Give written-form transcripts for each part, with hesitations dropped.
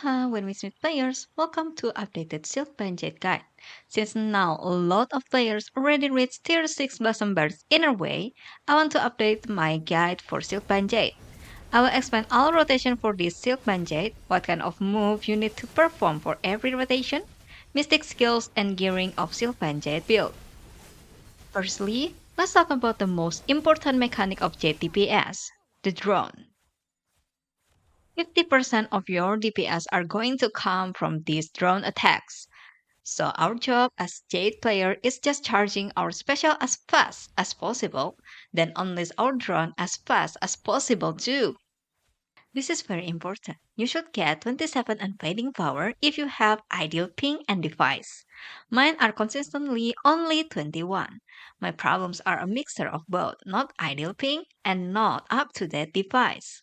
Aloha, when we meet players, welcome to updated Silkbind Jade guide. Since now a lot of players already reached tier 6 Blossom Bird's inner way, I want to update my guide for Silkbind Jade. I will explain all rotation for this Silkbind Jade, what kind of move you need to perform for every rotation, mystic skills and gearing of Silkbind Jade build. Firstly, let's talk about the most important mechanic of Jade DPS, the drone. 50% of your DPS are going to come from these drone attacks. So our job as Jade player is just charging our special as fast as possible, then unleash our drone as fast as possible too. This is very important. You should get 27 unfading power if you have ideal ping and device. Mine are consistently only 21. My problems are a mixture of both, not ideal ping and not up-to-date device.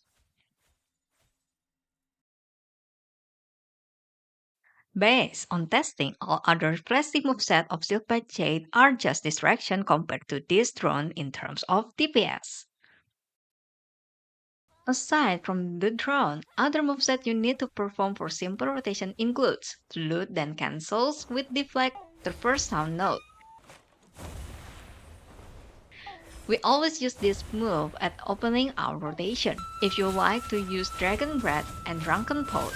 Based on testing, all other classic moveset of Silkbind Jade are just distraction compared to this drone in terms of DPS. Aside from the drone, other moveset you need to perform for simple rotation includes loot then cancels with deflect the first sound node. We always use this move at opening our rotation. If you like to use Dragon Breath and Drunken Pot,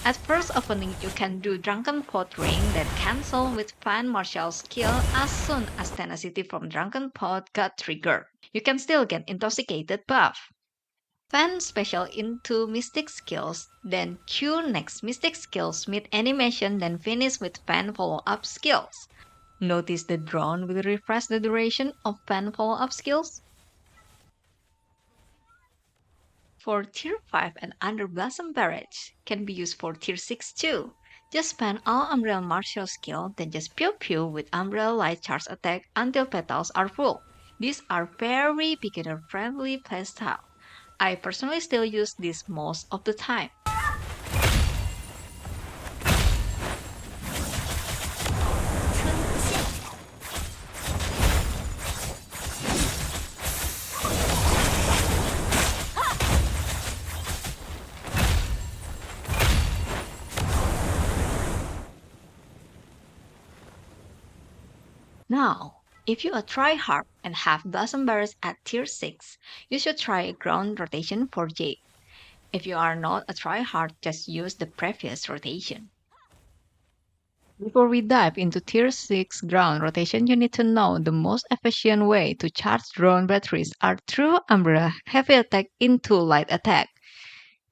at first opening you can do Drunken Pot Ring then cancel with Fan Martial skill as soon as Tenacity from Drunken Pot got triggered. You can still get Intoxicated buff. Fan special into Mystic skills, then Q next Mystic skills mid animation then finish with Fan follow-up skills. Notice the drone will refresh the duration of fan follow-up skills. For tier 5 and under Blossom Barrage can be used for tier 6 too. Just spam all Umbrella Martial skill, then just pew pew with Umbrella Light Charge attack until petals are full. These are very beginner friendly playstyle. I personally still use this most of the time. Now, if you are tryhard and have Blossom Berries at tier 6, you should try ground rotation for Jade. If you are not a tryhard, just use the previous rotation. Before we dive into tier 6 ground rotation, you need to know the most efficient way to charge drone batteries are through Umbrella heavy attack into light attack.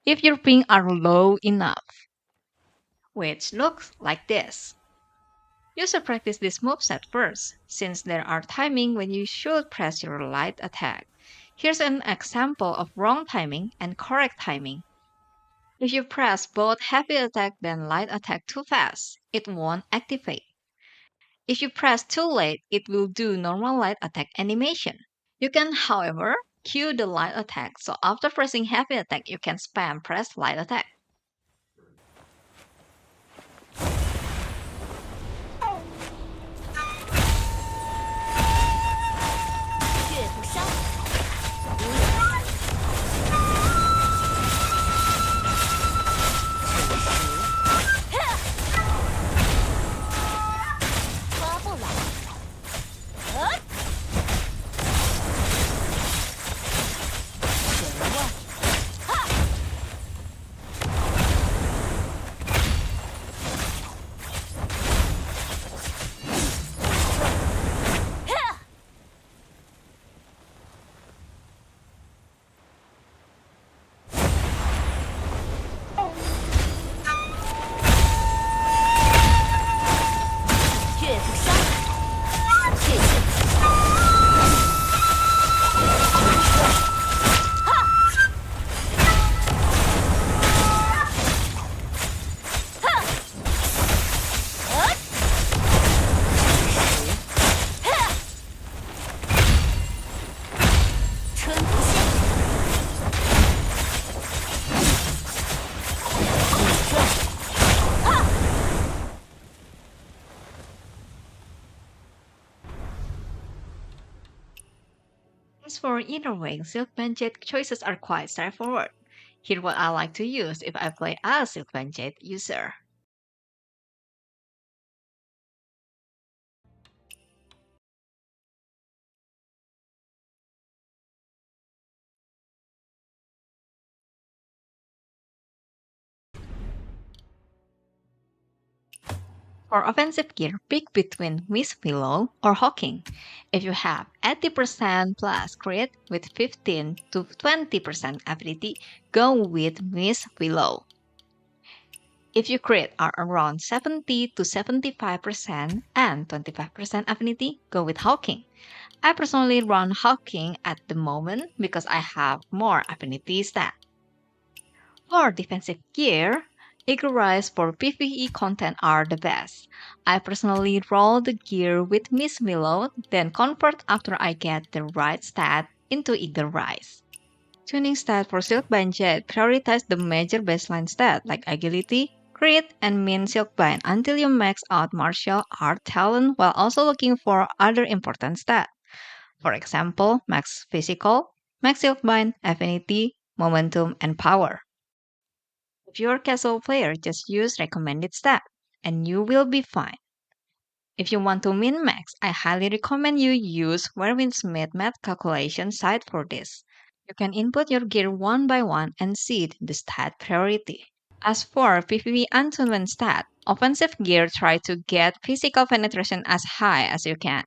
If your ping are low enough, which looks like this. You should practice this moveset first, since there are timing when you should press your light attack. Here's an example of wrong timing and correct timing. If you press both heavy attack then light attack too fast, it won't activate. If you press too late, it will do normal light attack animation. You can, however, cue the light attack, so after pressing heavy attack, you can spam press light attack. As for inner wing, Silkbind Jade choices are quite straightforward. Here's what I like to use if I play as Silkbind Jade user. For offensive gear, pick between Miss Willow or Hawking. If you have 80% plus crit with 15 to 20% ability, go with Miss Willow. If your crit are around 70 to 75% and 25% affinity, go with Hawking. I personally run Hawking at the moment because I have more affinity stat. For defensive gear, Eagle Rise for PvE content are the best. I personally roll the gear with Miss Willow, then convert after I get the right stat into Eagle Rise. Tuning stat for Silkbind Jade prioritize the major baseline stat like agility, crit, and min Silkbind until you max out martial art talent while also looking for other important stats. For example, max physical, max Silkbind, affinity, momentum, and power. If you're a casual player, just use recommended stat, and you will be fine. If you want to min-max, I highly recommend you use Werwin's math calculation site for this. You can input your gear one by one and see the stat priority. As for PvP untuned stat, offensive gear try to get physical penetration as high as you can,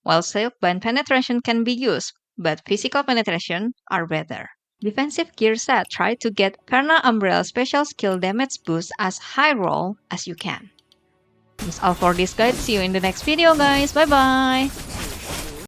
while Silkbind penetration can be used, but physical penetration are better. Defensive gear set try to get Vernal Umbrella special skill damage boost as high roll as you can. That's all for this guide. See you in the next video guys. Bye bye!